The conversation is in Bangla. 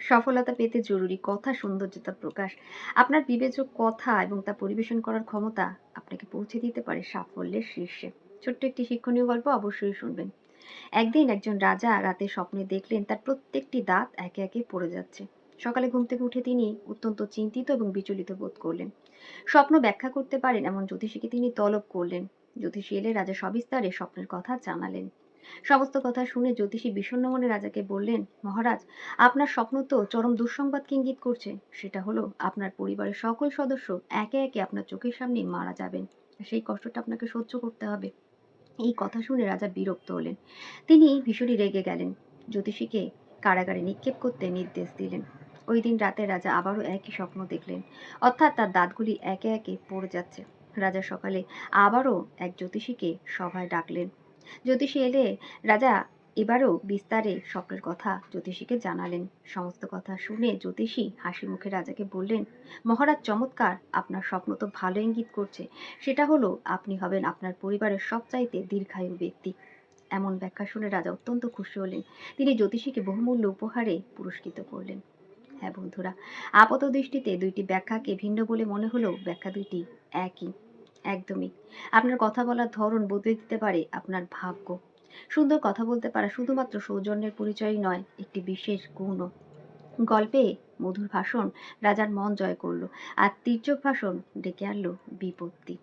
সফলতা পেতে জরুরি কথা, সৌন্দর্যতা প্রকাশ। আপনার বিবেচক কথা এবং তা পরিবেশন করার ক্ষমতা আপনাকে পৌঁছে দিতে পারে সাফল্যের শীর্ষে। ছোট্ট একটি শিক্ষণীয় গল্প অবশ্যই শুনবেন। একদিন একজন রাজা রাতে স্বপ্নে দেখলেন তার প্রত্যেকটি দাঁত একে একে পড়ে যাচ্ছে। সকালে ঘুম থেকে উঠে তিনি অত্যন্ত চিন্তিত এবং বিচলিত বোধ করলেন। স্বপ্ন ব্যাখ্যা করতে পারেন এমন জ্যোতিষীকে তিনি তলব করলেন। জ্যোতিষী এলে রাজা সবিস্তারে স্বপ্নের কথা জানালেন। সমস্ত কথা শুনে জ্যোতিষী বিষণ্ণ মনে রাজাকে বললেন, মহারাজ, আপনার স্বপ্ন তো চরম দুঃসংবাদকে ইঙ্গিত করছে। সেটা হলো আপনার পরিবারের সকল সদস্য একে একে আপনার চোখের সামনে মারা যাবেন। সেই কষ্টটা আপনাকে সহ্য করতে হবে। এই কথা শুনে রাজা বিরক্ত হলেন। তিনি ভীষণই রেগে গেলেন। জ্যোতিষীকে কারাগারে নিক্ষেপ করতে নির্দেশ দিলেন। ওই দিন রাতে রাজা আবারও একই স্বপ্ন দেখলেন, অর্থাৎ তার দাঁতগুলি একে একে পড়ে যাচ্ছে। রাজা সকালে আবারও এক জ্যোতিষীকে সভায় ডাকলেন। জ্যোতিষী এলে রাজা এবারও বিস্তারে স্বপ্নের কথা জ্যোতিষীকে জানালেন। সমস্ত কথা শুনে জ্যোতিষী হাসি মুখে রাজাকে বললেন, মহারাজ, চমৎকার! আপনার স্বপ্ন তো ভালো ইঙ্গিত করছে। সেটা হলো আপনি হবেন আপনার পরিবারের সবচাইতে দীর্ঘায়ু ব্যক্তি। এমন ব্যাখ্যা শুনে রাজা অত্যন্ত খুশি হলেন। তিনি জ্যোতিষীকে বহুমূল্য উপহারে পুরস্কৃত করলেন। হ্যাঁ বন্ধুরা, আপাত দৃষ্টিতে দুইটি ব্যাখ্যাকে ভিন্ন বলে মনে হলেও ব্যাখ্যা দুইটি একই। একদমই। আপনার কথা বলার ধরন বদলে দিতে পারে আপনার ভাগ্য। সুন্দর কথা বলতে পারা শুধুমাত্র সৌজন্যের পরিচয়ই নয়, একটি বিশেষ গুণও। গল্পে মধুর ভাষণ রাজার মন জয় করল, আর তীর্যক ভাষণ ডেকে আনলো বিপত্তি।